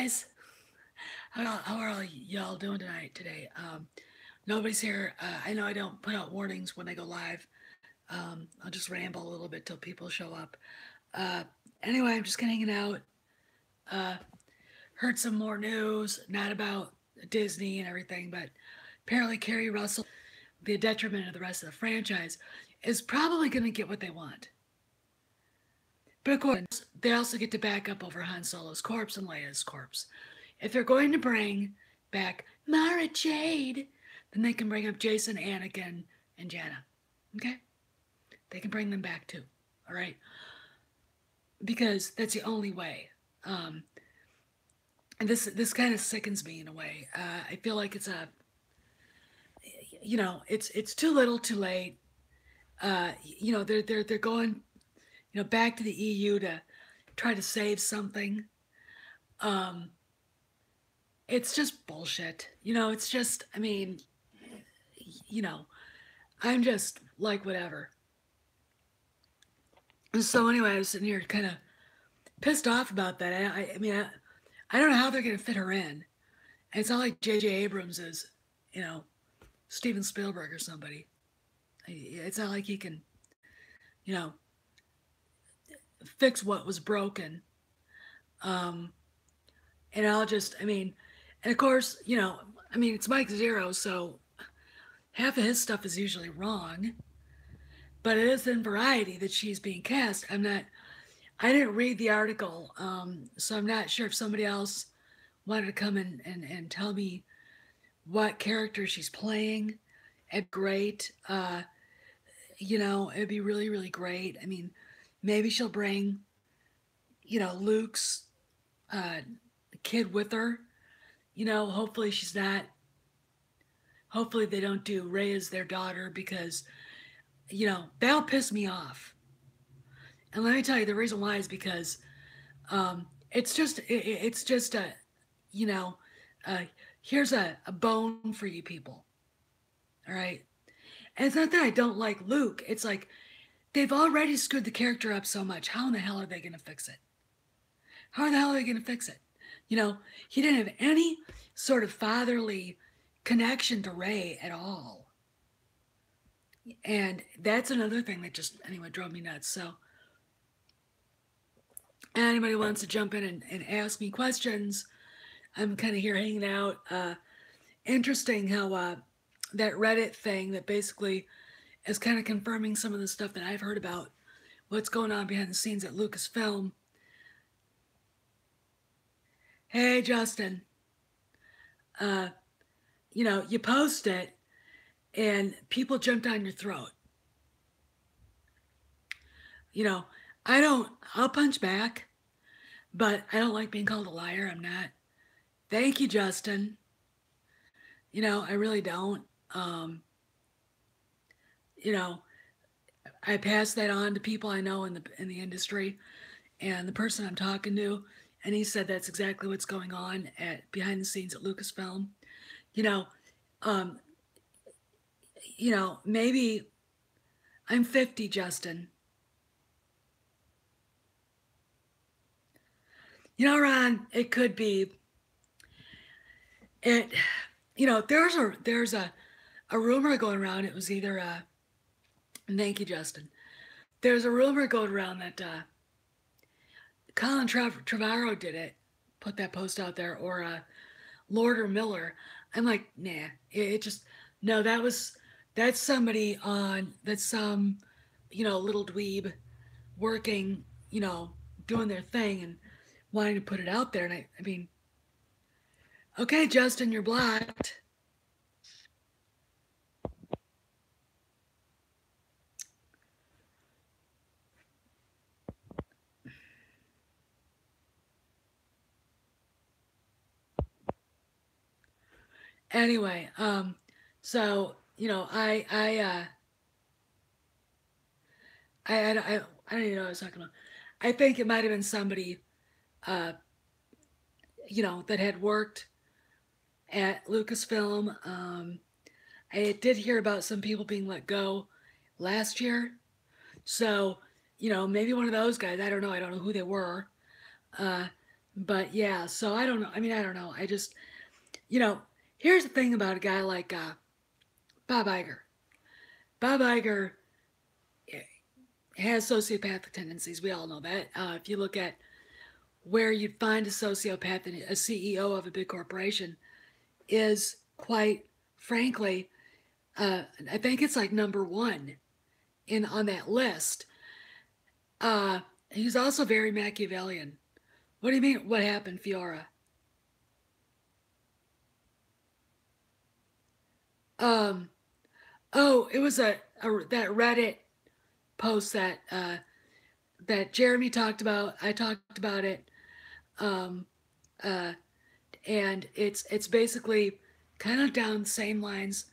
guys. How are all y'all doing today? Nobody's here. I know I don't put out warnings when I go live. I'll just ramble a little bit till people show up. Uh, anyway, I'm just hanging out. Uh, heard some more news, not about Disney and everything, but apparently Carrie Russell, the detriment of the rest of the franchise, is probably going to get what they want. But of course, they also get to back up over Han Solo's corpse and Leia's corpse. If they're going to bring back Mara Jade, then they can bring up Jason, Anakin, and Janna. Okay? They can bring them back too. All right? Because that's the only way. And this kind of sickens me in a way. I feel like it's it's too little, too late. They're going, back to the EU to try to save something. Um, it's just bullshit. It's just, you know, I'm just like whatever. And so anyway, I was sitting here kind of pissed off about that. I don't know how they're going to fit her in. And it's not like J.J. Abrams is, you know, Steven Spielberg or somebody. It's not like he can, you know, fix what was broken. Um, and and of course, it's Mike Zero, so half of his stuff is usually wrong. But it is in Variety that she's being cast. I didn't read the article, so I'm not sure if somebody else wanted to come and tell me what character she's playing. It'd be great. It'd be really, really great. Maybe she'll bring, Luke's uh, kid with her. Hopefully she's not. Hopefully they don't do Rey as their daughter because, that'll piss me off. And let me tell you, the reason why is because it's just you know, uh, here's a bone for you people. All right. And it's not that I don't like Luke. It's like they've already screwed the character up so much. How in the hell are they going to fix it? How the hell are they going to fix it? He didn't have any sort of fatherly connection to Rey at all. And that's another thing that just, anyway, drove me nuts. So, anybody wants to jump in and ask me questions, I'm kind of here hanging out. Interesting how that Reddit thing that basically is kind of confirming some of the stuff that I've heard about what's going on behind the scenes at Lucasfilm. Hey, Justin. You post it and people jump down your throat. I'll punch back, but I don't like being called a liar. I'm not. Thank you, Justin. I really don't. I pass that on to people I know in the industry, and the person I'm talking to, and he said that's exactly what's going on at behind the scenes at Lucasfilm. You know, um, maybe I'm 50, Justin. Ron, it could be it. There's a rumor going around. It was either thank you, Justin. There's a rumor going around that Colin Trevorrow did it, put that post out there, or Lord or Miller. I'm like, nah. It just no. That's somebody that's some little dweeb working, doing their thing and wanting to put it out there. And I mean, okay, Justin, you're blocked. Anyway, so I don't even know what I was talking about. I think it might have been somebody, uh, that had worked at Lucasfilm. I did hear about some people being let go last year. So, maybe one of those guys, I don't know who they were. Uh, But yeah, so I don't know. I mean, I don't know. I just, you know, here's the thing about a guy like Bob Iger. Bob Iger has sociopathic tendencies. We all know that. If you look at where you'd find a sociopath and a CEO of a big corporation, is quite frankly, I think it's like number one in on that list. Uh, he's also very Machiavellian. What do you mean? What happened, Fiora? Um, oh, it was that Reddit post that Jeremy talked about. I talked about it. Um, uh, and it's basically kind of down the same lines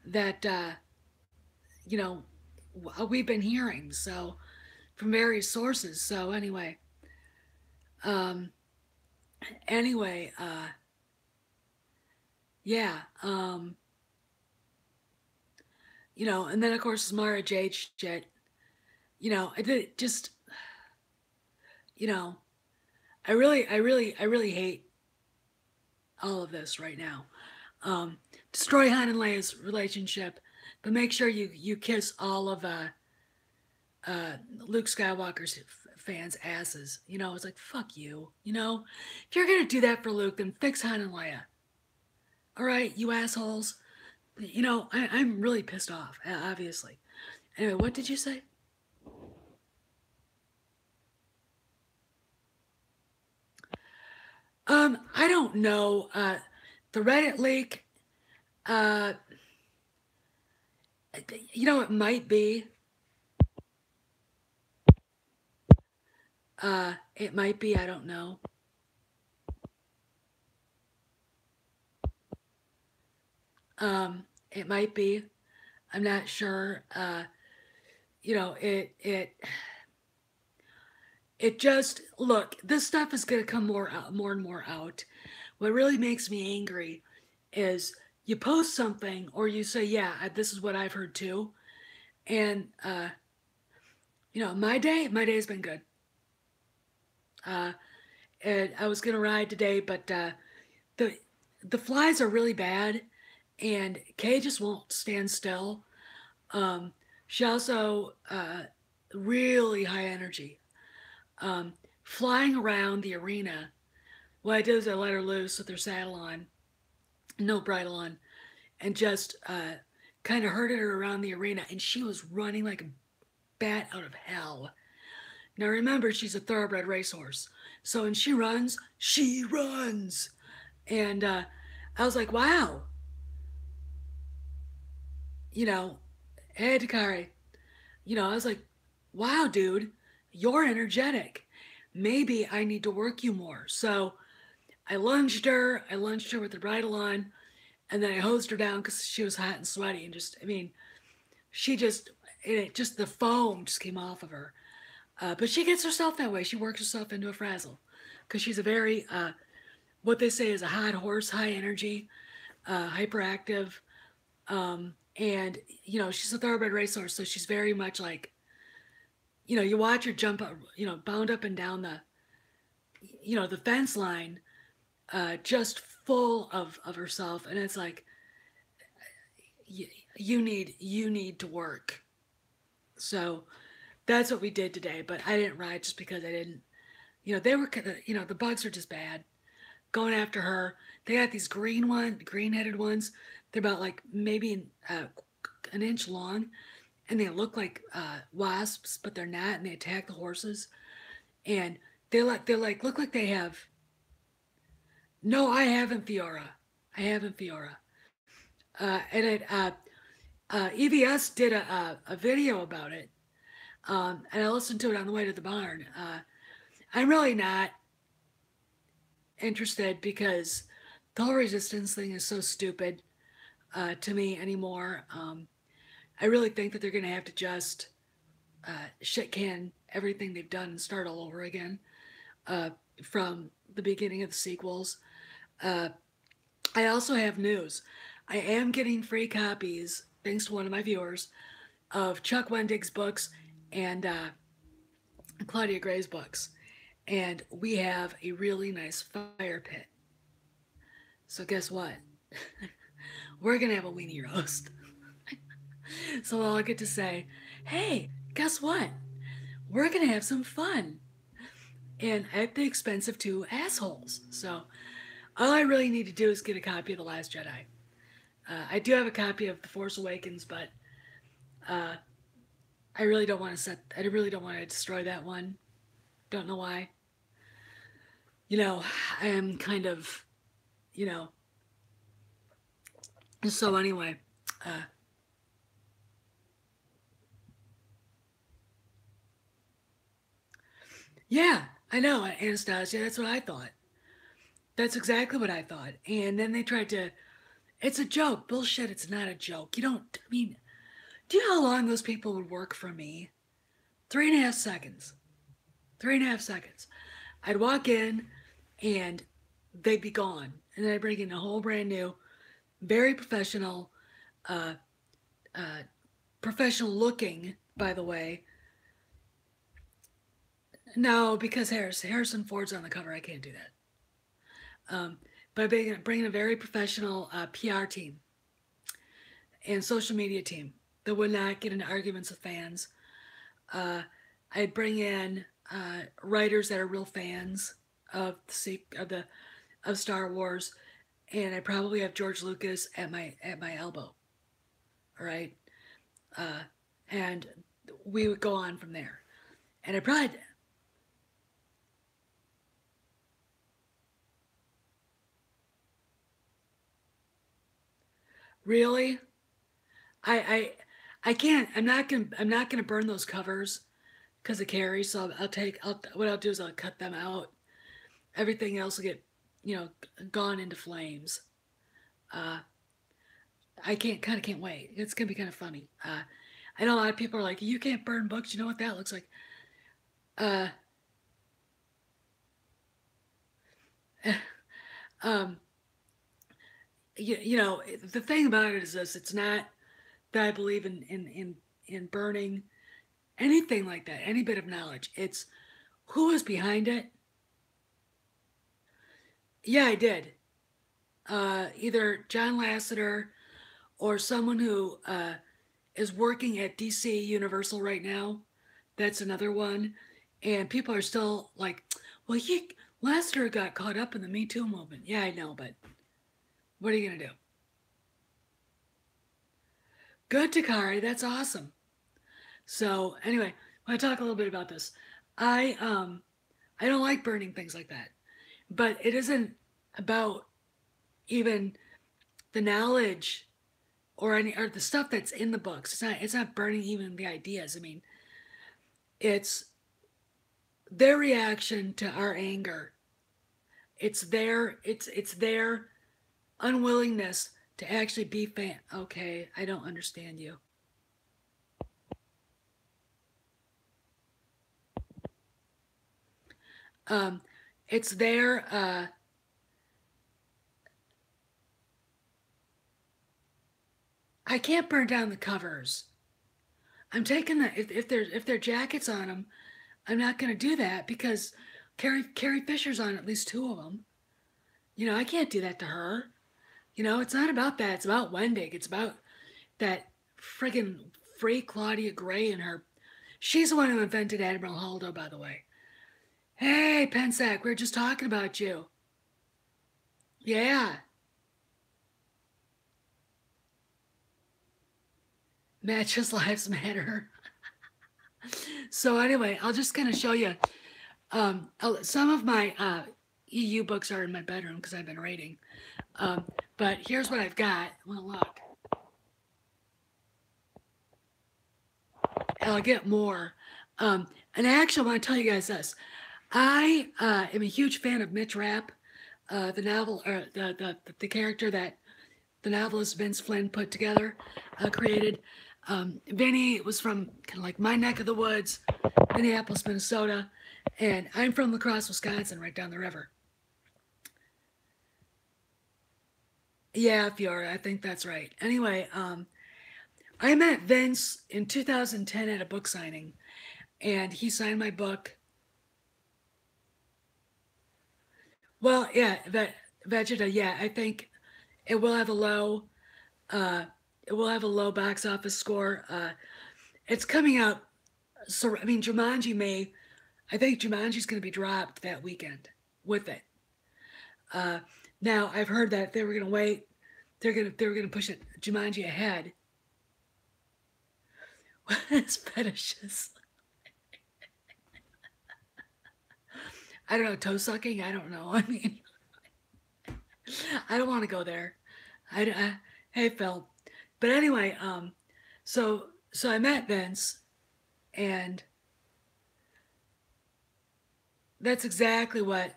that you know we've been hearing. So from various sources. So um, anyway, yeah, and then of course Mara Jade shit. I did just, you know, I really hate all of this right now. Destroy Han and Leia's relationship, but make sure you kiss all of Luke Skywalker's fans' asses. It's like fuck you. If you're gonna do that for Luke, then fix Han and Leia. All right, you assholes. I'm really pissed off. Obviously. Anyway, what did you say? I don't know. The Reddit leak. Uh, it might be. It might be. I don't know. It might be. I'm not sure. It just look. This stuff is gonna come more out, more and more out. What really makes me angry is you post something or you say, "Yeah, this is what I've heard too," and my day has been good. Uh, and I was gonna ride today, but the the flies are really bad, and Kay just won't stand still. Um, she also really high energy. Um, Flying around the arena. What I did is I let her loose with her saddle on, no bridle on, and just kind of herded her around the arena, and she was running like a bat out of hell. Now remember, she's a thoroughbred racehorse, so when she runs, and I was like, wow, you know, hey Takari, I was like, wow, dude, you're energetic. Maybe I need to work you more. So I lunged her with the bridle on, and then I hosed her down because she was hot and sweaty, and just, I mean, she just, just the foam just came off of her. But she gets herself that way. She works herself into a frazzle because she's a very, what they say is a hot horse, high energy, hyperactive. And, she's a thoroughbred racehorse, so she's very much like, you watch her jump, bound up and down the fence line, just full of herself. And it's like, you need to work. So that's what we did today. But I didn't ride just because I didn't. They were. The bugs are just bad. Going after her. They got these green-headed ones. They're about like maybe an inch long, and they look like wasps, but they're not, and they attack the horses. And they look like they have. No, I haven't, Fiora. I haven't, Fiora. And EVS did a video about it, and I listened to it on the way to the barn. I'm really not interested because the whole resistance thing is so stupid to me anymore. I really think that they're going to have to just shit can everything they've done and start all over again uh, from the beginning of the sequels. Uh, I also have news. I am getting free copies, thanks to one of my viewers, of Chuck Wendig's books and Claudia Gray's books. and we have a really nice fire pit. So guess what? We're gonna have a weenie roast. So I'll get to say, hey, guess what? We're gonna have some fun. And at the expense of two assholes. So all I really need to do is get a copy of The Last Jedi. I do have a copy of The Force Awakens, but uh, I really don't want to I really don't want to destroy that one. Don't know why. You know, I am kind of, you know. So anyway, uh, yeah, I know, Anastasia. That's what I thought. That's exactly what I thought. And then they tried to. It's a joke. Bullshit. It's not a joke. You don't. I mean, do you know how long those people would work for me? 3.5 seconds. 3.5 seconds. I'd walk in, and they'd be gone, and then I'd bring in a whole brand new, very professional, uh, uh, professional looking, by the way. No, because Harrison Ford's on the cover. I can't do that. But bringing a very professional PR team and social media team that would not get into arguments with fans. Uh, I'd bring in writers that are real fans of Star Wars, and I probably have George Lucas at my elbow. All right, uh, and we would go on from there. And I probably really I I can't. I'm not gonna burn those covers because of Carrie. So I'll take. What I'll do is I'll cut them out. Everything else will get, you know, gone into flames. Uh, I can't kind of can't wait. It's gonna be kind of funny. I know a lot of people are like, you can't burn books. You know what that looks like? Uh, um, you know, the thing about it is this: it's not that I believe in burning anything like that, any bit of knowledge. It's who is behind it. Yeah, I did. Either John Lasseter or someone who is working at DC Universal right now. That's another one. And people are still like, well, Lasseter got caught up in the Me Too movement. Yeah, I know, but what are you going to do? Good, Takari. That's awesome. So, anyway, I want to talk a little bit about this. I, um, I don't like burning things like that. But it isn't about even the knowledge or the stuff that's in the books. It's not burning even the ideas. I mean, it's their reaction to our anger. It's their unwillingness to actually be fan. Okay, I don't understand you. Um, it's their I can't burn down the covers. I'm taking the if there are jackets on them, I'm not going to do that because Carrie Fisher's on at least two of them. You know, I can't do that to her. You know, it's not about that. It's about Wendig. It's about that friggin' free Claudia Gray and her. She's the one who invented Admiral Holdo, by the way. Hey, Pensac, we are just talking about you. Yeah, matches lives matter. So anyway, I'll just kind of show you. Some of my EU books are in my bedroom because I've been reading. Um, but here's what I've got. Well, look, I'll get more. And actually, I want to tell you guys this. I am a huge fan of Mitch Rapp, the novel, or the character that the novelist Vince Flynn put together, created. Vinny was from kind of like my neck of the woods, Minneapolis, Minnesota, and I'm from La Crosse, Wisconsin, right down the river. Yeah, Fiora, I think that's right. Anyway, I met Vince in 2010 at a book signing, and he signed my book. Well, yeah, Vegeta. Yeah, I think it will have a low. Uh, it will have a low box office score. It's coming out. So I mean, Jumanji may. I think Jumanji's going to be dropped that weekend with it. Uh, Now I've heard that they were going to wait. They were gonna push it Jumanji ahead. What is fetishes? I don't know. Toe sucking. I don't know. I mean, I don't want to go there. Hey Phil. But anyway, so I met Vince, and that's exactly what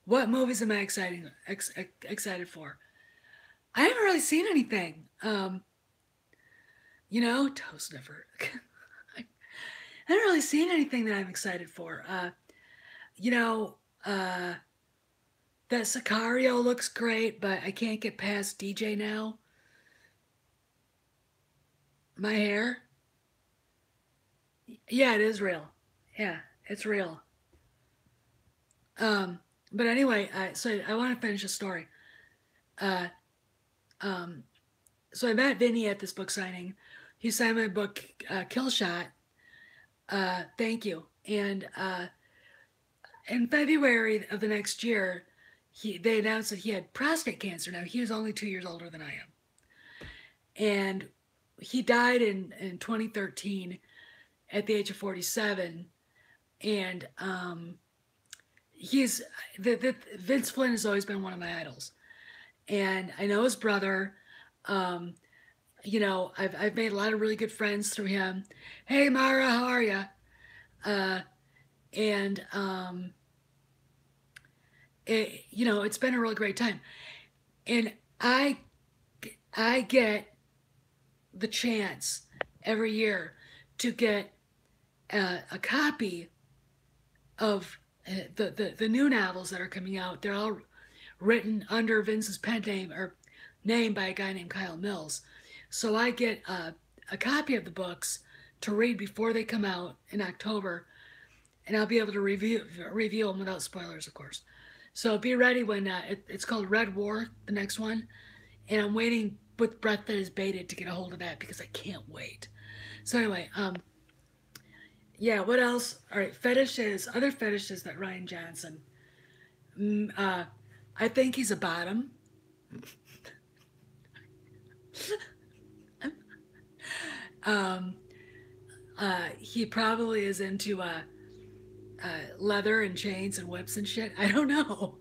movies am I excited for? I haven't really seen anything. Toe sniffer. I haven't really seen anything that I'm excited for. You know, uh, that Sicario looks great, but I can't get past DJ now. My hair. Yeah, it is real. Yeah, it's real. Um, but anyway, so I want to finish the story. Uh, um, so I met Vinny at this book signing. He signed my book, Kill Shot. Thank you. And in February of the next year, they announced that he had prostate cancer. Now he was only 2 years older than I am, and he died in 2013 at the age of 47. And he's Vince Flynn has always been one of my idols, and I know his brother. Um, I've made a lot of really good friends through him. Hey Mara, how are you? Uh, and it's been a really great time. And I get the chance every year to get a copy of the new novels that are coming out. They're all written under Vince's pen name or name by a guy named Kyle Mills. So I get a copy of the books to read before they come out in October, and I'll be able to review them without spoilers, of course. So be ready when it's called Red War, the next one, and I'm waiting with breath that is bated to get a hold of that because I can't wait. So anyway, yeah. What else? All right, fetishes. Other fetishes that Rian Johnson. Mm, I think he's a bottom. Um, he probably is into leather and chains and whips and shit. I don't know.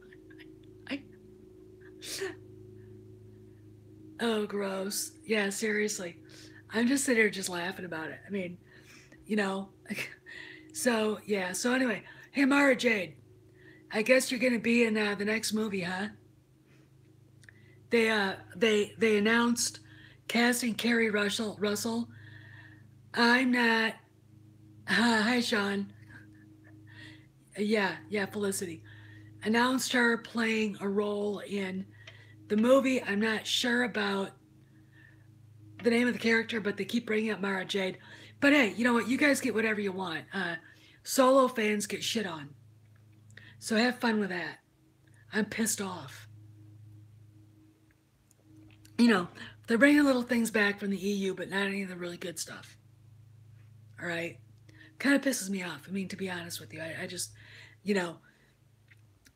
I, oh, gross. Yeah, seriously. I'm just sitting here just laughing about it. I mean, you know. So yeah. So anyway, hey Mara Jade, I guess you're gonna be in the next movie, huh? They announced casting Carrie Russell. I'm not. Hi Sean. Yeah, Felicity announced her playing a role in the movie. I'm not sure about the name of the character, but they keep bringing up Mara Jade. But hey, you know what? You guys get whatever you want. Solo fans get shit on, so have fun with that. I'm pissed off. They're bringing little things back from the EU, but not any of the really good stuff. All right, kind of pisses me off. I mean, to be honest with you, I just, you know,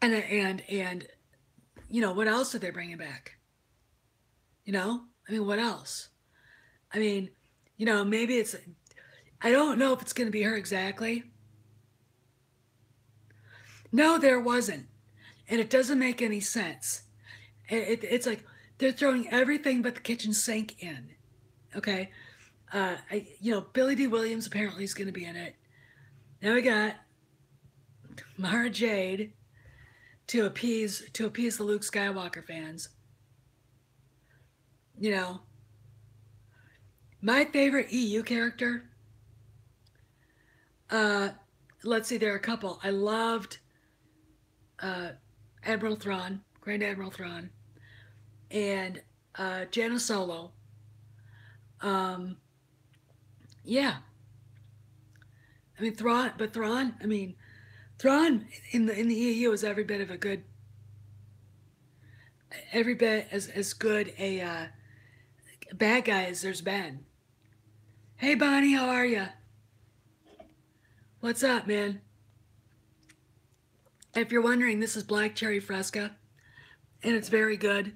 and what else are they bringing back? I mean, what else? I mean, maybe it's. I don't know if it's going to be her exactly. No, there wasn't, and it doesn't make any sense. It's like they're throwing everything but the kitchen sink in. Okay, Billy D. Williams apparently is going to be in it. Now we got Mara Jade to appease the Luke Skywalker fans. You know, my favorite EU character. Uh, let's see, there are a couple. I loved uh, Admiral Thrawn, Grand Admiral Thrawn, and Jaina Solo. Um, yeah, I mean Thrawn, but Thrawn. I mean Thrawn in the EU is every bit of a good. every bit as good a bad guy as there's been. Hey Bonnie, how are you? What's up, man? If you're wondering, this is Black Cherry Fresca, and it's very good.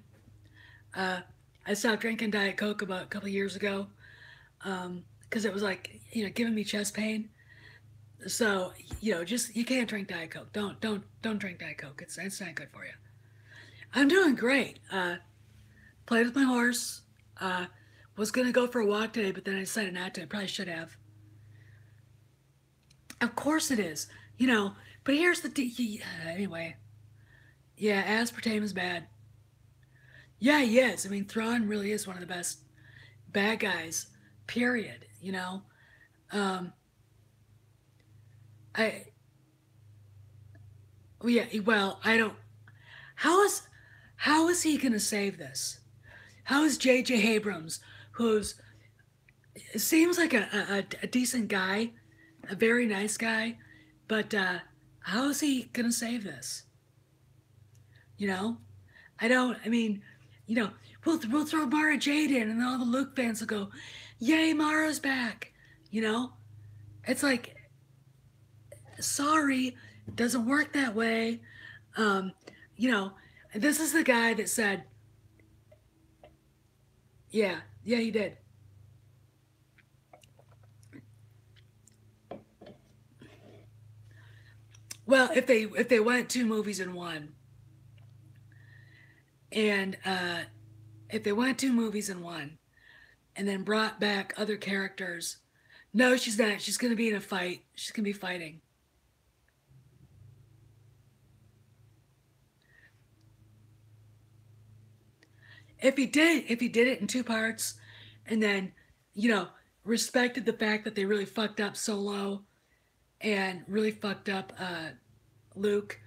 Uh, I stopped drinking Diet Coke about a couple years ago because it was like giving me chest pain. So just you can't drink Diet Coke. Don't drink Diet Coke. It's not good for you. I'm doing great. Played with my horse. Uh, was gonna go for a walk today, but then I decided not to. I probably should have. Of course it is. But here's anyway. Yeah, aspartame is bad. Yeah, he is. I mean, Thrawn really is one of the best bad guys. Period. Um, I well, yeah. Well, I don't. How is how is he gonna save this? How is J.J. Abrams, who's seems like a decent guy, a very nice guy, but how is he gonna save this? You know, I don't. I mean, you know, we'll throw Mara Jade in, and all the Luke fans will go, "Yay, Mara's back!" You know, it's like, sorry, it doesn't work that way. Um, you know, this is the guy that said, "Yeah, yeah, he did." Well, if they went two movies in one, and if they went two movies in one, and then brought back other characters, no, she's not. She's gonna be in a fight. She's gonna be fighting. If he did it in two parts, and then you know respected the fact that they really fucked up Solo and really fucked up Luke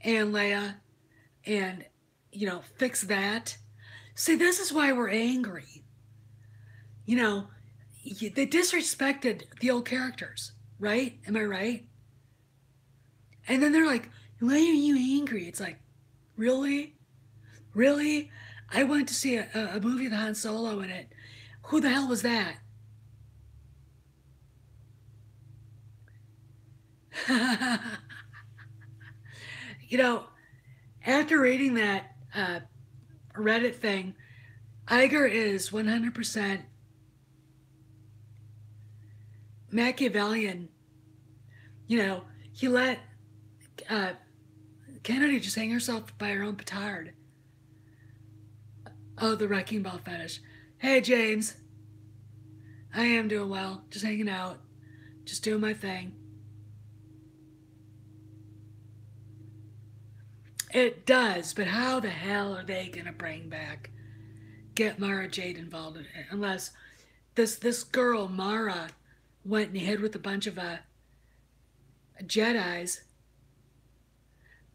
and Leia, and fix that. See, this is why we're angry. You know, they disrespected the old characters, right? Am I right? And then they're like, "Why are you angry?" It's like, really, really. I went to see a movie with Han Solo in it. Who the hell was that? you know, After reading that Reddit thing, Iger is 100% Machiavellian. He let uh, Kennedy just hang herself by her own petard. Oh, the wrecking ball fetish. Hey, James. I am doing well. Just hanging out. Just doing my thing. It does, but how the hell are they gonna bring back get Mara Jade involved in it unless this girl Mara went and hid with a bunch of Jedi's,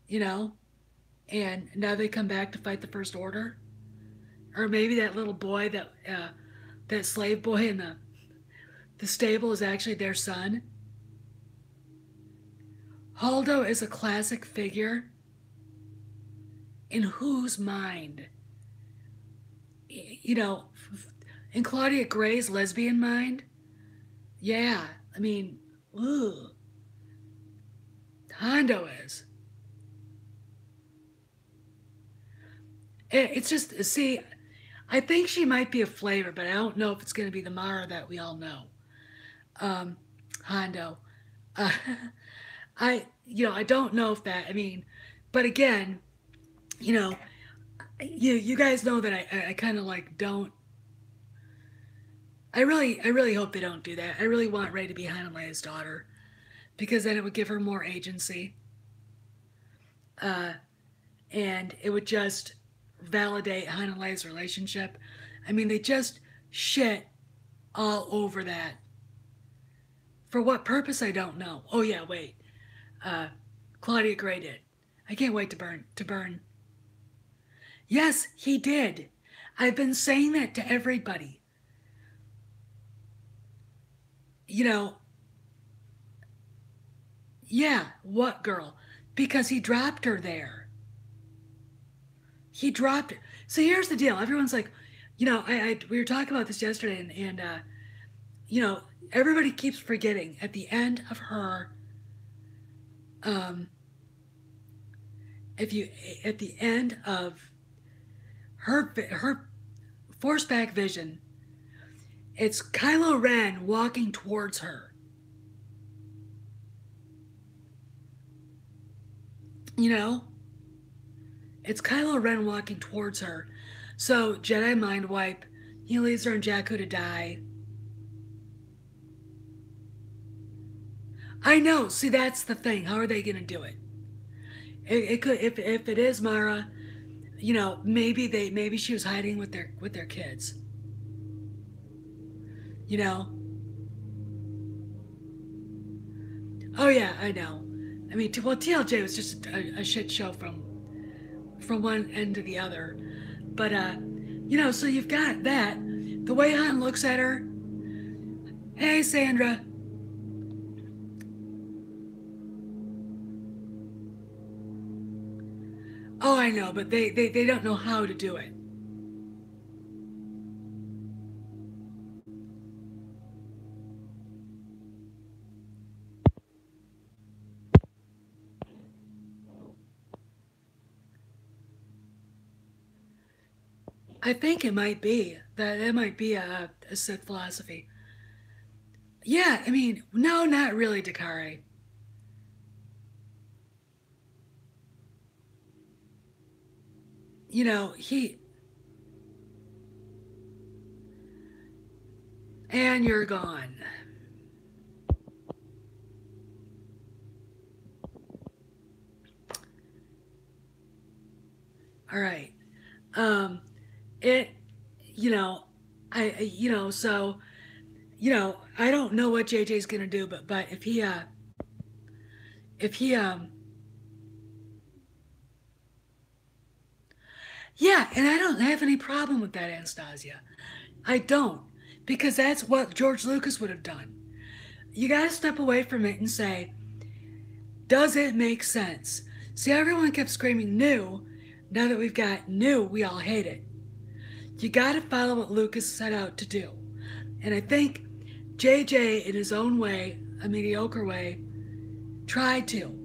you know, and now they come back to fight the First Order, or maybe that little boy that slave boy in the stable is actually their son. Holdo is a classic figure in whose mind, you know, in Claudia Gray's lesbian mind. Yeah, I mean, ooh, Hondo is. It's just, see, I think she might be a flavor, but I don't know if it's going to be the Mara that we all know. Um, Hondo. Uh, I don't know if that, I mean, but again, you know, you guys know that I kind of like don't, I really hope they don't do that. I really want Ray to be Han and Leia's daughter because then it would give her more agency. Uh, and it would just validate Han and Leia's relationship. I mean, they just shit all over that. For what purpose, I don't know. Oh yeah, wait. Uh, Claudia Gray did. I can't wait to burn. Yes, he did. I've been saying that to everybody. You know, yeah, what girl? Because he dropped her there. he dropped it. So here's the deal. Everyone's like, we were talking about this yesterday, and you know, everybody keeps forgetting at the end of her, um, if you at the end of her force back vision, it's Kylo Ren walking towards her. You know, it's Kylo Ren walking towards her. So Jedi mind wipe. He leaves her on Jakku to die. I know. See, that's the thing. How are they going to do it? It could, if it is Mara, maybe she was hiding with their kids. You know. Oh yeah, I know. I mean, well, TLJ was just a shit show from one end to the other. But so you've got that. The way Han looks at her. Hey, Sandra. Oh, I know, but they don't know how to do it. I think it might be that it might be a Sith philosophy. Yeah, I mean, no, not really, Dakari. He and you're gone. All right. It, you know, so, I don't know what JJ's gonna do, but if he, yeah, and I don't have any problem with that, Anastasia. I don't, because that's what George Lucas would have done. You gotta step away from it and say, does it make sense? See, everyone kept screaming new. Now that we've got new, we all hate it. You gotta follow what Lucas set out to do. And I think JJ, in his own way, a mediocre way, tried to.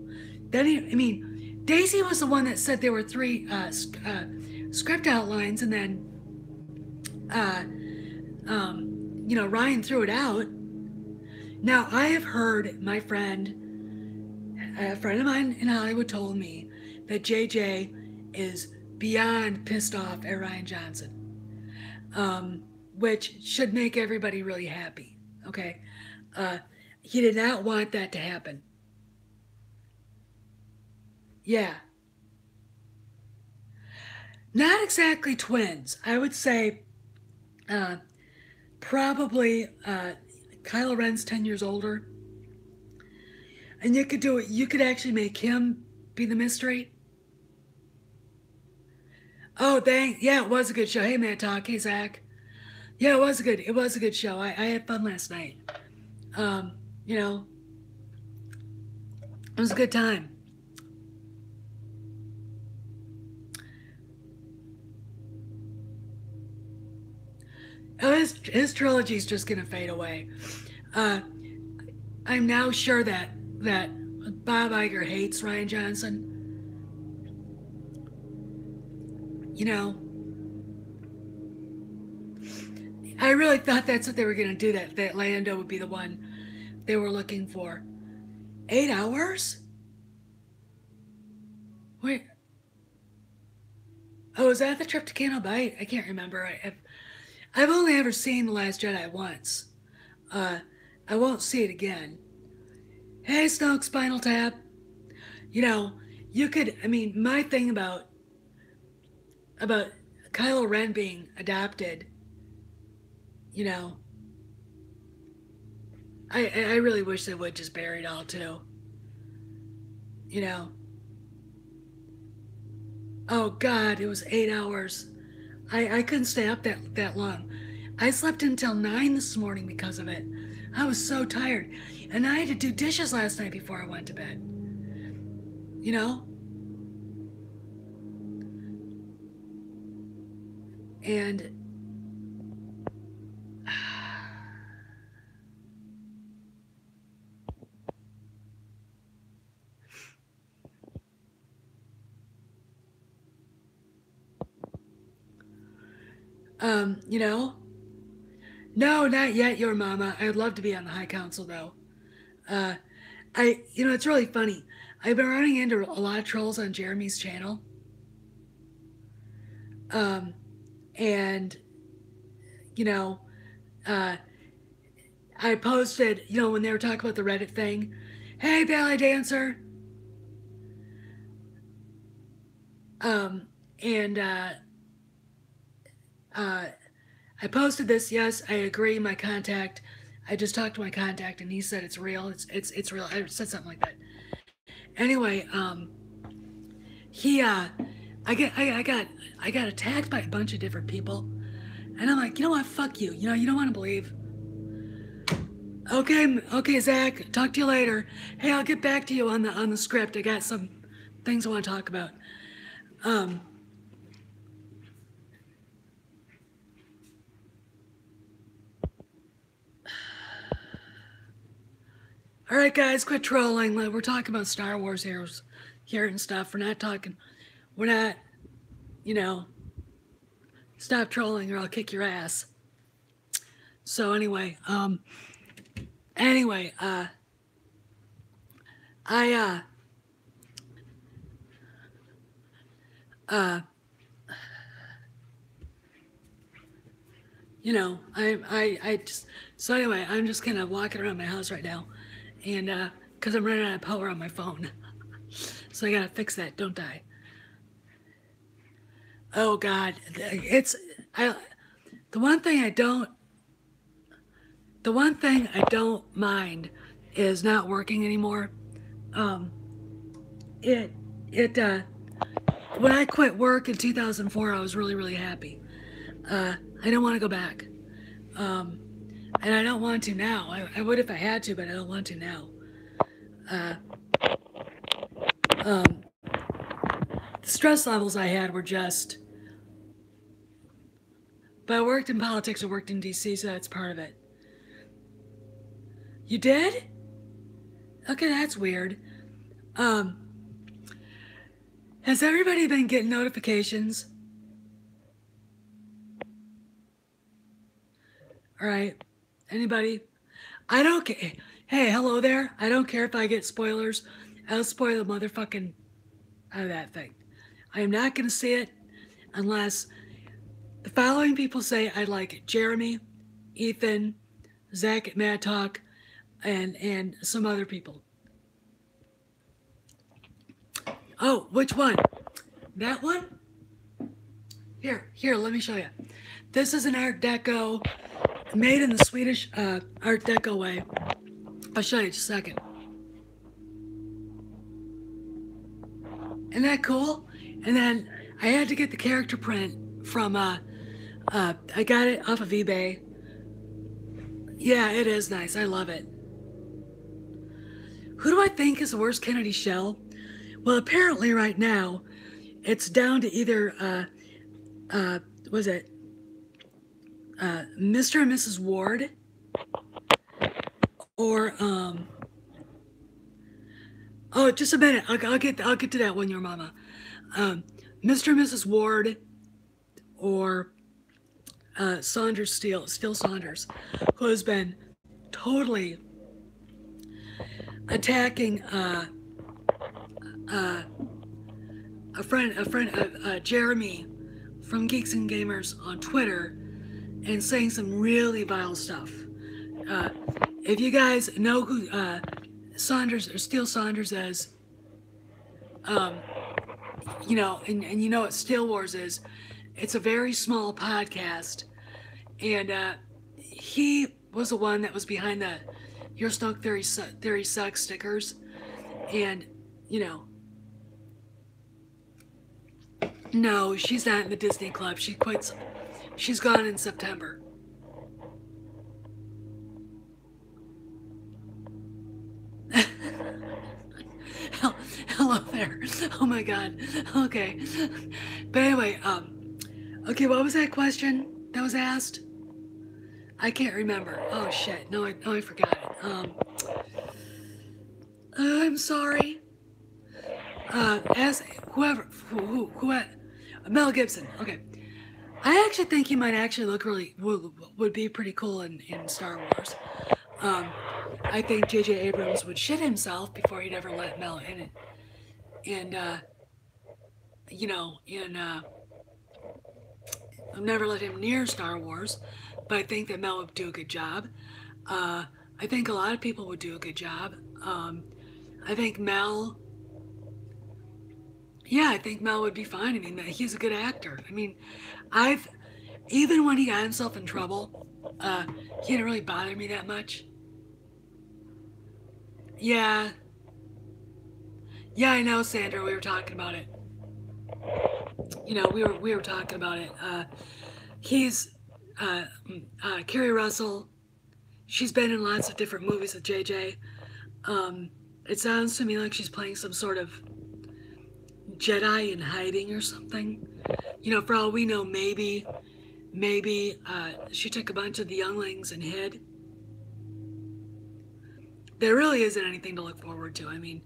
Then Daisy was the one that said there were three script outlines, and then, Ryan threw it out. Now, I have heard a friend of mine in Hollywood told me that JJ is beyond pissed off at Rian Johnson, which should make everybody really happy. Okay, he did not want that to happen. Yeah, not exactly twins. I would say uh, probably Kylo Ren's 10 years older, and you could do it. You could actually make him be the mystery. Oh, dang! Yeah, it was a good show. Hey, Matt Talk. Hey, Zach. Yeah, it was a good show. I had fun last night. Um, you know, it was a good time. Oh, his trilogy's just gonna fade away. Uh, I'm now sure that Bob Iger hates Rian Johnson. You know, I really thought that's what they were gonna do. That Lando would be the one they were looking for. 8 hours? Wait. Oh, is that the trip to Canal Bight? I can't remember. I've only ever seen The Last Jedi once. Uh, I won't see it again. Hey, Snoke, Spinal Tap. You know, you could. I mean, my thing about Kylo Ren being adopted. You know, I really wish they would just bury it all too. You know. Oh God, it was 8 hours. I couldn't stay up that long. I slept until 9 this morning because of it. I was so tired. And I had to do dishes last night before I went to bed. You know? And you know, no, not yet, your mama. I'd love to be on the High Council though. Uh, it's really funny. I've been running into a lot of trolls on Jeremy's channel. And, you know, uh, I posted, when they were talking about the Reddit thing, hey, ballet dancer. And I posted this. Yes, I agree. My contact, I just talked to my contact, and he said it's real. It's real. I said something like that. Anyway, he I got attacked by a bunch of different people, and I'm like, you know what? Fuck you. You don't want to believe. Okay, Zach. Talk to you later. Hey, I'll get back to you on the script. I got some things I want to talk about. All right, guys, quit trolling. We're talking about Star Wars here and stuff. We're not, stop trolling or I'll kick your ass. So anyway, so anyway, I'm just kind of walking around my house right now, and because I'm running out of power on my phone, so I gotta fix that, don't I? Oh God, the one thing I don't mind is not working anymore. When I quit work in 2004, I was really, really happy. I don't want to go back. And I don't want to now. I would if I had to, but I don't want to now. The stress levels I had were just... But I worked in politics, I worked in DC, so that's part of it. You did? Okay, that's weird. Has everybody been getting notifications? All right. Anybody? I don't care. Hey, hello there. I don't care if I get spoilers. I'll spoil the motherfucking out of that thing. I am not going to see it unless the following people say I like it. Jeremy, Ethan, Zach at Mad Talk, and some other people. Oh, which one? That one? Here, let me show you. This is an Art Deco, made in the Swedish Art Deco way. I'll show you in just a second. Isn't that cool? And then I had to get the character print from, I got it off of eBay. Yeah, it is nice. I love it. Who do I think is the worst Kennedy Shell? Well, apparently right now, it's down to either, was it Mr. and Mrs. Ward, or oh, just a minute. I'll get to that one, your mama. Mr. and Mrs. Ward, or Saunders Steele Saunders, who has been totally attacking a friend, Jeremy from Geeks and Gamers on Twitter, and saying some really vile stuff. If you guys know who Saunders or Steele Saunders is, and you know what Steele Wars is, it's a very small podcast, and he was the one that was behind the Your Snoke Theory Sucks stickers, and no, she's not in the Disney Club. She quits. She's gone in September. Hello there. Oh my God. Okay. But anyway, Okay, what was that question that was asked? I can't remember. Oh shit! No, I forgot it. I'm sorry. As whoever, who, Mel Gibson. Okay, I actually think he might actually look really would be pretty cool in Star Wars. Um, I think J.J. Abrams would shit himself before he'd ever let Mel in it, and you know, and I've never let him near Star Wars, but I think that Mel would do a good job. Uh, I think a lot of people would do a good job. I think Mel, yeah, I think Mel would be fine. I mean, he's a good actor. I mean, I've even when he got himself in trouble, he didn't really bother me that much. Yeah, yeah, I know, Sandra. We were talking about it. You know, we were talking about it. He's Carrie Russell. She's been in lots of different movies with JJ. It sounds to me like she's playing some sort of Jedi in hiding or something. You know, for all we know, maybe she took a bunch of the younglings and hid. There really isn't anything to look forward to. I mean,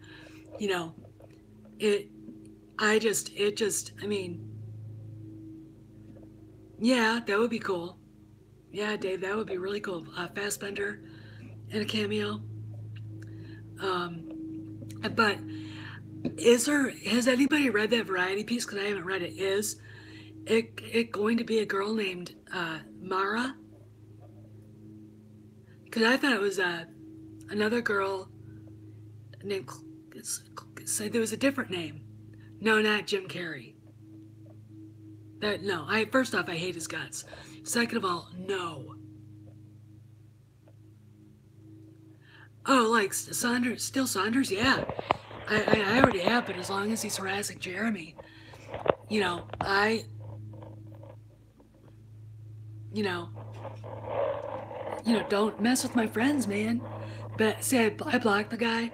you know, it. I mean, yeah, that would be cool. Yeah, Dave, that would be really cool. Fassbender and a cameo. But has anybody read that Variety piece? Because I haven't read it. Is it going to be a girl named Mara? Because I thought it was another girl named. So there was a different name. No, not Jim Carrey. That no. I first off, I hate his guts. Second of all, no. Oh, like Saunders, still Saunders? Yeah. I already have, but as long as he's harassing Jeremy, you know, you know, don't mess with my friends, man. But see, I blocked the guy.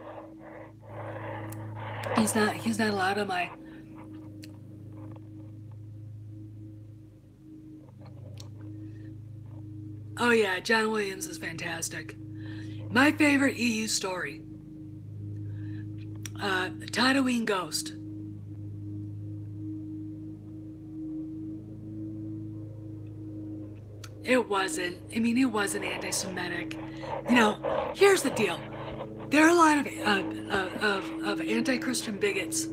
He's not allowed on my. Oh yeah, John Williams is fantastic. My favorite EU story, Tatooine Ghost. It wasn't. I mean, it wasn't anti-Semitic. You know, here's the deal. There are a lot of anti-Christian bigots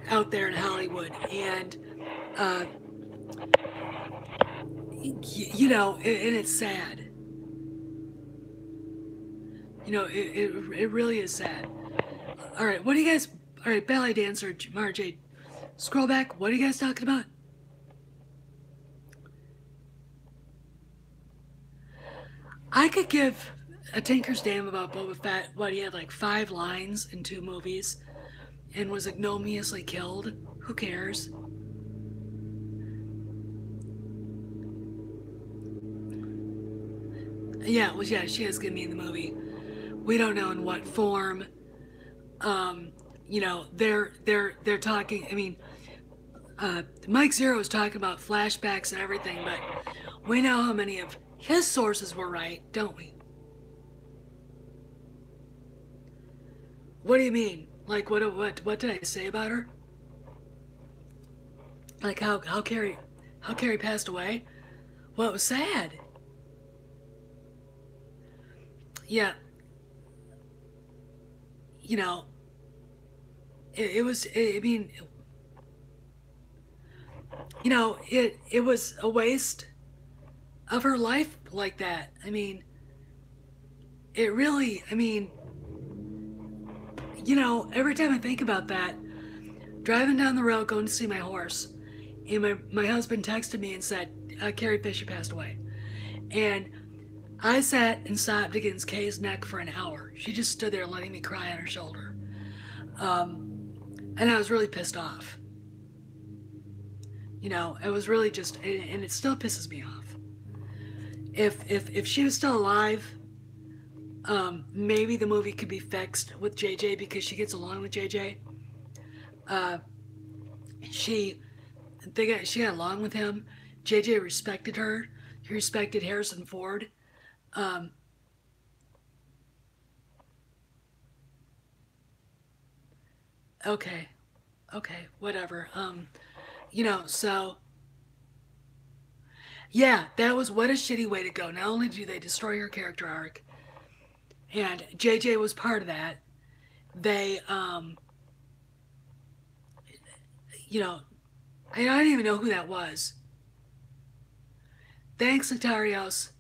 out there in Hollywood, and you know, and it's sad. You know, it really is sad. All right, what do you guys? All right, ballet dancer Marjade, scroll back. What are you guys talking about? I could give a tinker's damn about Boba Fett. What, he had like 5 lines in 2 movies and was ignominiously killed. Who cares? Yeah, well, yeah, she is gonna be in the movie. We don't know in what form. You know, they're talking. I mean, Mike Zero was talking about flashbacks and everything, but we know how many of his sources were right, don't we? What do you mean? Like what did I say about her? Like how Carrie passed away? Well, it was sad. Yeah, you know, it was. I mean, you know, it was a waste of her life like that. I mean, it really. I mean, you know, every time I think about that, driving down the road going to see my horse, and my husband texted me and said Carrie Fisher passed away, and I sat and sobbed against Kay's neck for an hour. She just stood there letting me cry on her shoulder. And I was really pissed off. You know, it was really just, and it still pisses me off. If she was still alive, maybe the movie could be fixed with JJ because she gets along with JJ. She, She got along with him. JJ respected her. He respected Harrison Ford. Um, okay, okay, whatever. So yeah, that was what a shitty way to go. Not only do they destroy her character arc, and JJ was part of that. They, you know, I don't even know who that was. Thanks, Notarios.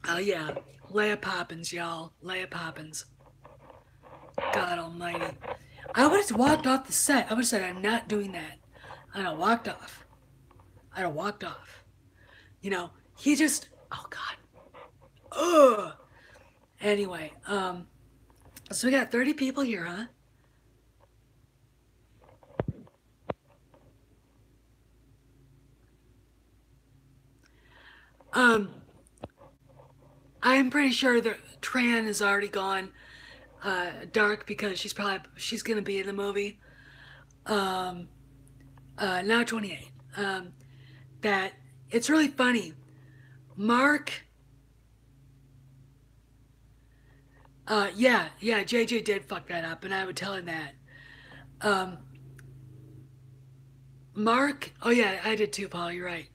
Oh yeah, Leia Poppins, y'all. Leia Poppins. God Almighty. I would have walked off the set. I would have said, "I'm not doing that." I'd have walked off. I'd have walked off. He just. Oh God. Ugh. Anyway, so we got 30 people here, huh? Um, I'm pretty sure that Tran is already gone dark because she's gonna be in the movie. Um, now 28. That it's really funny. Mark. Yeah, JJ did fuck that up, and I would tell him that. Um, Mark. Oh yeah, I did too, Paul. You're right.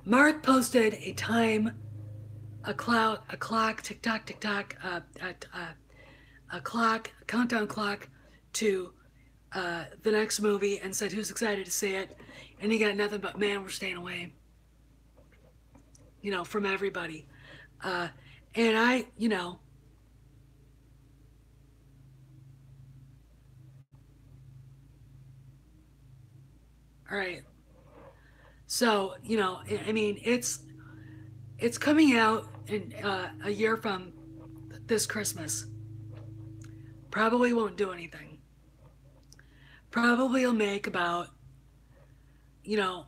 Mark posted a clock, tick tock, tick tock, a clock, a countdown clock to the next movie, and said who's excited to see it, and he got nothing but man, we're staying away, from everybody, uh, and all right. So I mean, it's coming out in a year from this Christmas. Probably won't do anything. Probably will make about you know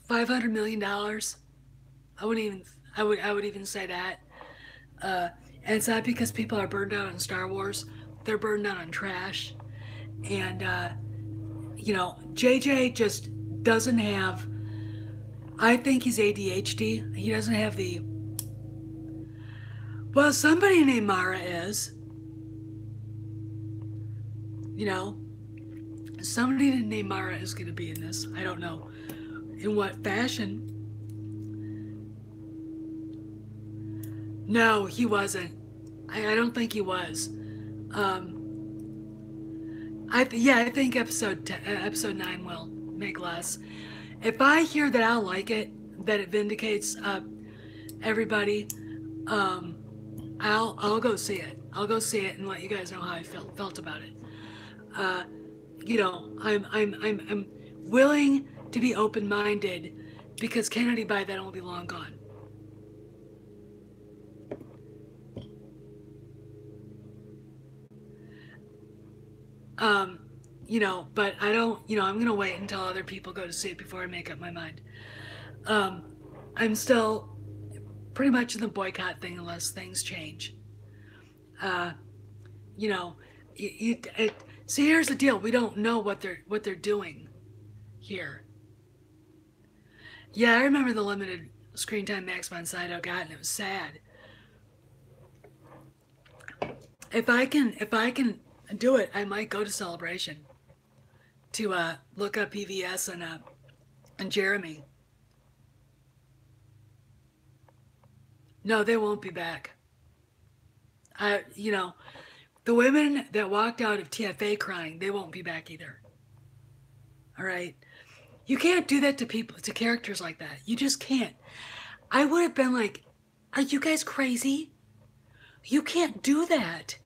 $500 million. I wouldn't even I would even say that. Uh, and it's not because people are burned out on Star Wars. They're burned out on trash. And JJ just doesn't have. I think he's ADHD. He doesn't have the. Well, somebody named Mara is. You know, somebody named Mara is going to be in this. I don't know in what fashion. No, he wasn't. I don't think he was. I think episode 9 will make less. If I hear that I'll like it, that it vindicates everybody, um, I'll go see it. I'll go see it and let you guys know how I felt about it. Uh, I'm willing to be open minded because Kennedy by then will be long gone. But I don't, I'm gonna wait until other people go to see it before I make up my mind. I'm still pretty much in the boycott thing unless things change. Uh, you know, see, here's the deal: we don't know what they're doing here. Yeah, I remember the limited screen time Maximum Saito got, and it was sad. If I can do it, I might go to Celebration to look up EVS and Jeremy. No, they won't be back. The women that walked out of TFA crying, they won't be back either. All right, you can't do that to people, to characters like that. You just can't. I would have been like, "Are you guys crazy? You can't do that."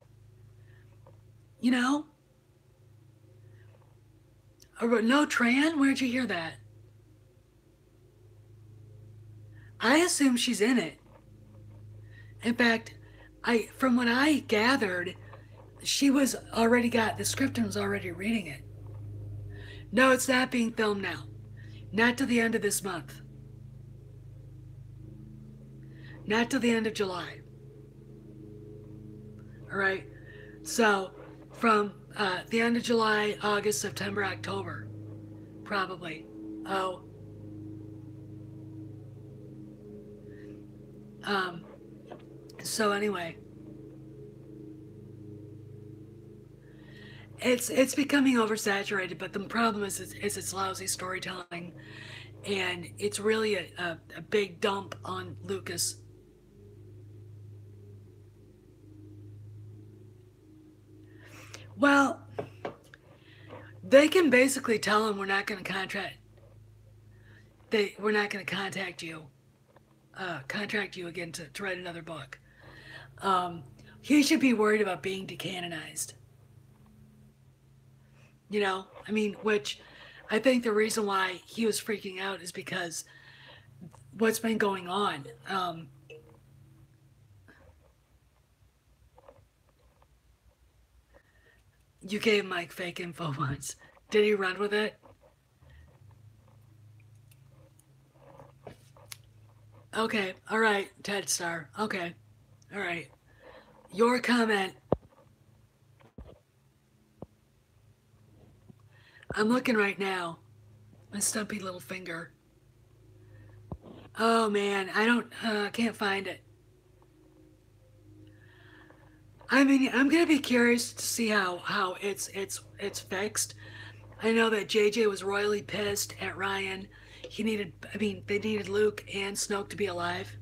You know? No, Tran? Where'd you hear that? I assume she's in it. In fact, from what I gathered, she was already got the script and was already reading it. No, it's not being filmed now. Not till the end of this month. Not till the end of July. All right. So, from The end of July, August, September, October, probably. Oh, um, so anyway, it's becoming oversaturated. But the problem is it's lousy storytelling, and it's really a big dump on Lucas. Well, they can basically tell him we're not going to contract you again to write another book. Um, he should be worried about being decanonized. I mean, which I think the reason why he was freaking out is because what's been going on. You gave Mike fake info once. Did he run with it? Okay, all right, Ted Star. Okay, all right. Your comment. I'm looking right now. My stumpy little finger. Oh man, can't find it. I mean, I'm gonna be curious to see how it's fixed. I know that JJ was royally pissed at Ryan. They needed Luke and Snoke to be alive.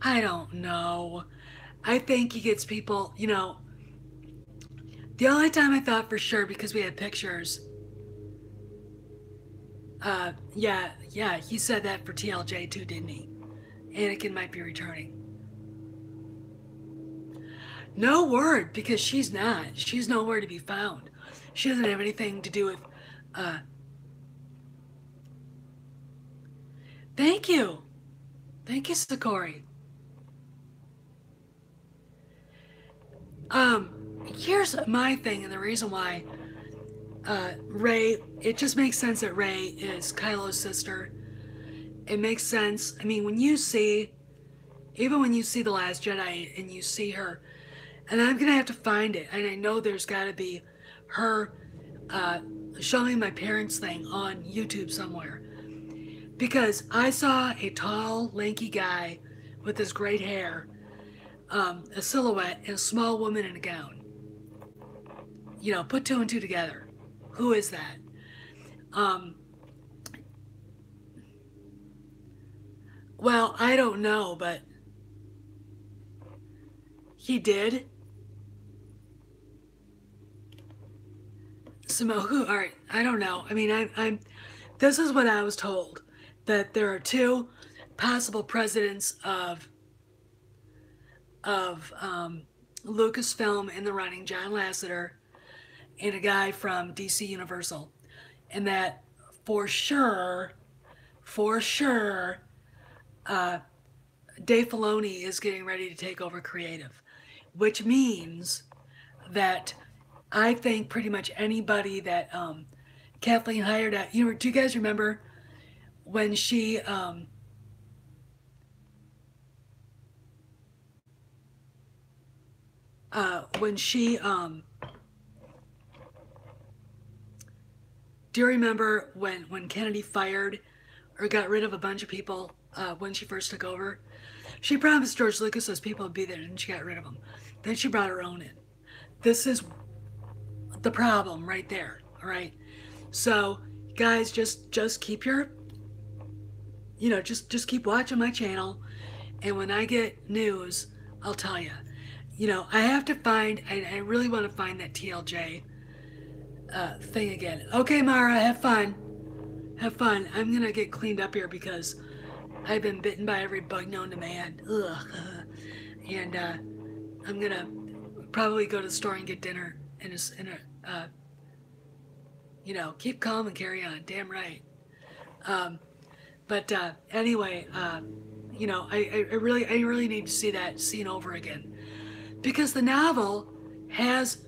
I don't know. I think he gets people. The only time I thought for sure because we had pictures. Yeah, he said that for TLJ too, didn't he? Anakin might be returning. No word because she's not. She's nowhere to be found. She doesn't have anything to do with. Uh, thank you, thank you, Sakori. Here's my thing, and the reason why Rey. It just makes sense that Rey is Kylo's sister. It makes sense. I mean, even when you see the Last Jedi and you see her, and I'm gonna have to find it, and I know there's got to be her uh, showing my parents thing on YouTube somewhere because I saw a tall, lanky guy with his great hair, a silhouette, and a small woman in a gown. Put two and two together. Who is that? Um, well, I don't know, but he did. Who? All right, I don't know. I mean, I'm. This is what I was told that there are two possible presidents of Lucasfilm in the running, John Lasseter, and a guy from DC Universal, and that for sure, uh, Dave Filoni is getting ready to take over creative, which means that I think pretty much anybody that Kathleen hired at, do you guys remember when she do you remember when Kennedy fired or got rid of a bunch of people when she first took over? She promised George Lucas those people would be there, and she got rid of them. Then she brought her own in. This is the problem right there. All right. So, guys, just keep just keep watching my channel, and when I get news, I'll tell you. I have to find. I really want to find that TLJ thing again. Okay, Mara, have fun. Have fun. I'm gonna get cleaned up here because I've been bitten by every bug known to man. Ugh. And I'm gonna probably go to the store and get dinner keep calm and carry on. Damn right. But anyway, I really need to see that scene over again because the novel has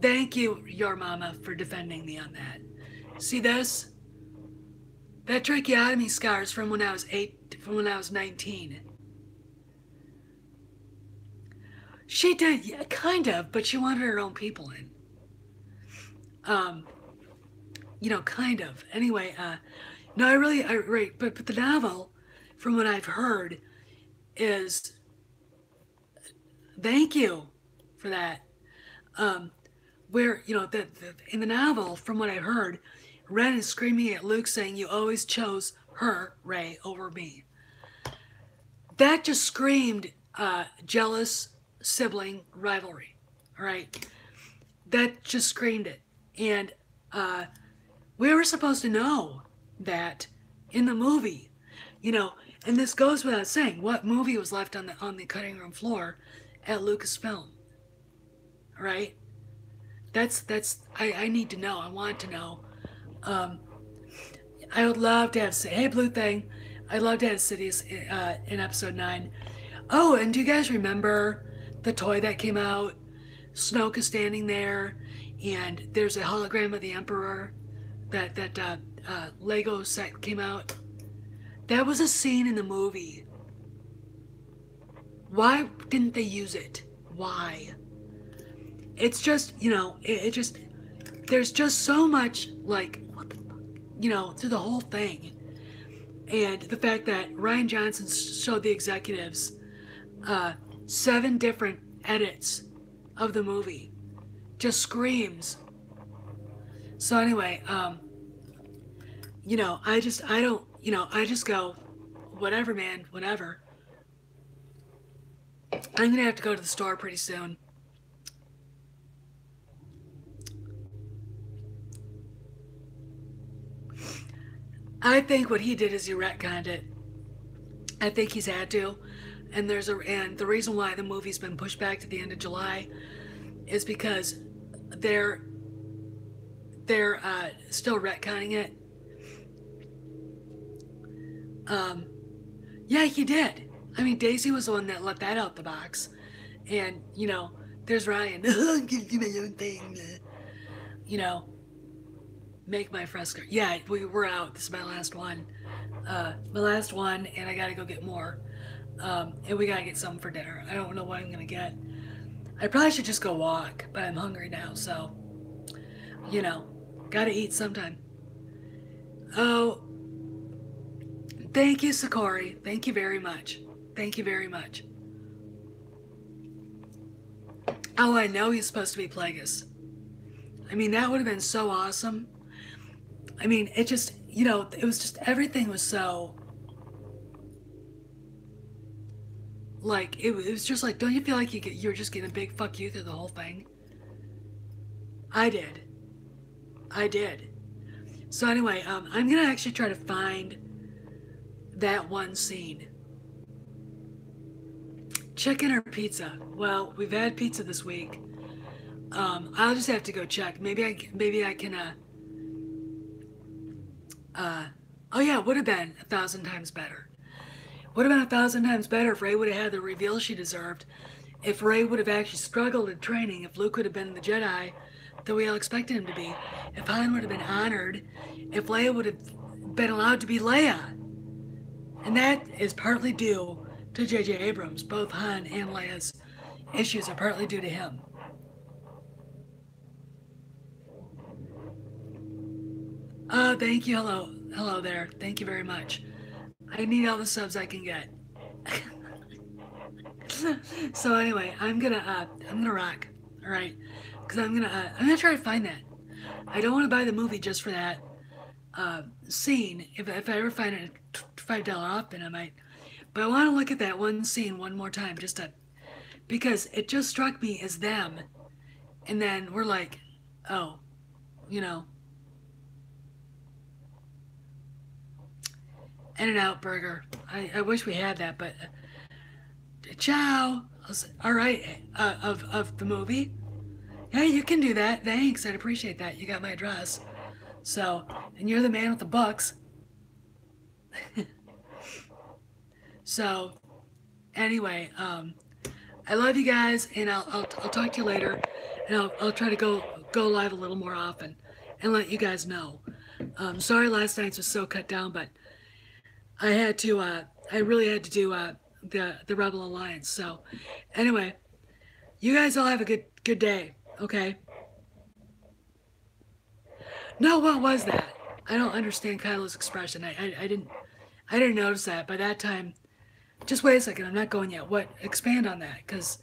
thank you, your mama, for defending me on that. See this? That tracheotomy scars from when I was 19. She did, yeah, kind of, but she wanted her own people in. Um, kind of. Anyway, no, right, but the novel, from what I've heard, is thank you for that. Um, where in the novel, from what I heard, Ren is screaming at Luke saying, "You always chose her, Rey, over me." That just screamed jealous sibling rivalry. All right, that just screamed it, and we were supposed to know that in the movie, you know. And this goes without saying, what movie was left on the cutting room floor at Lucasfilm, right? I need to know. I want to know. Um, I would love to have hey Blue Thing. I'd love to have Sidious in episode 9. Oh, and do you guys remember the toy that came out? Snoke is standing there, and there's a hologram of the Emperor. That Lego set came out. That was a scene in the movie. Why didn't they use it? Why? It's just, it just, there's just so much, like, what the fuck, through the whole thing. And the fact that Rian Johnson showed the executives 7 different edits of the movie just screams. So anyway, I just go, whatever, man, whatever. I'm going to have to go to the store pretty soon. I think what he did is he retconned it. I think he's had to. And the reason why the movie's been pushed back to the end of July is because they're still retconning it. Yeah, he did. I mean, Daisy was the one that let that out the box. And, there's Ryan. I'll give you my own thing. Make my fresco. Yeah, we're out. This is my last one. And I gotta go get more. And we gotta get something for dinner. I don't know what I'm gonna get. I probably should just go walk, but I'm hungry now, so, gotta eat sometime. Oh, thank you, Sakori. Thank you very much. Thank you very much. Oh, I know he's supposed to be Plagueis. I mean, that would have been so awesome. I mean, it just, it was just, everything was so, like, it was just like, don't you feel like you were just getting a big fuck you through the whole thing? I did. So anyway, I'm going to actually try to find that one scene. Chicken or pizza? Well, we've had pizza this week. I'll just have to go check. Maybe I can, oh yeah, it would have been 1,000 times better. Would have been 1,000 times better if Rey would have had the reveal she deserved. If Rey would have actually struggled in training. If Luke would have been the Jedi that we all expected him to be. If Han would have been honored. If Leia would have been allowed to be Leia. And that is partly due to J.J. Abrams. Both Han and Leia's issues are partly due to him. Thank you. Hello there. Thank you very much. I need all the subs I can get. So anyway, I'm gonna rock. All right, because I'm gonna try to find that. I don't want to buy the movie just for that scene. If I ever find it at $5 off, then I might. But I want to look at that one scene one more time, because it just struck me as them, and then we're like, oh, In-N-Out Burger. I wish we had that, but ciao. All right, of the movie. Yeah, you can do that. Thanks, I'd appreciate that. You got my address. So, and you're the man with the bucks. So, anyway, I love you guys, and I'll talk to you later, and I'll try to go live a little more often, and let you guys know. Sorry last night's was so cut down, but I had to, I really had to do the Rebel Alliance. So anyway, you guys all have a good day, okay? No, what was that? I don't understand Kylo's expression. I didn't notice that. By that time, just wait a second. I'm not going yet. What? Expand on that, because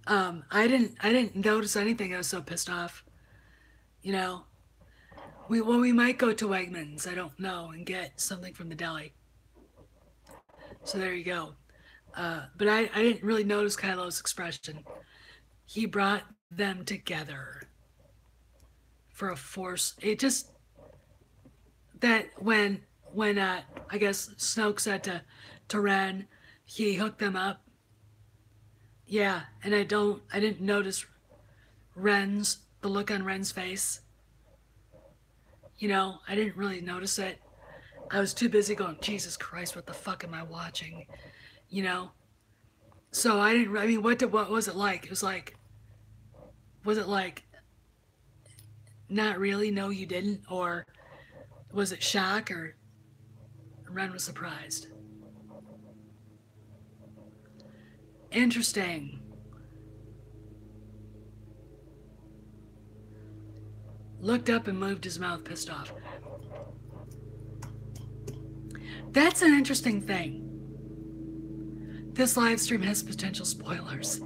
I didn't notice anything. I was so pissed off. You know, we might go to Wegmans. I don't know, and get something from the deli. So there you go. But I didn't really notice Kylo's expression. He brought them together for a force. It just that when I guess Snoke said to Ren, he hooked them up. Yeah, and I didn't notice the look on Ren's face. You know, I didn't really notice it. I was too busy going, Jesus Christ, what the fuck am I watching? You know? So I didn't, I mean, what was it like? Was it like, not really, no, you didn't? Or was it shock, or Ren was surprised? Interesting. Looked up and moved his mouth, pissed off. That's an interesting thing. This live stream has potential spoilers.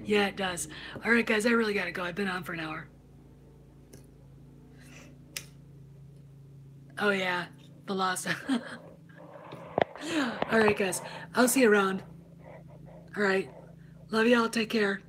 Yeah, it does. All right, guys, I really gotta go. I've been on for an hour. Oh, yeah, the lost. All right, guys, I'll see you around. All right, love y'all. Take care.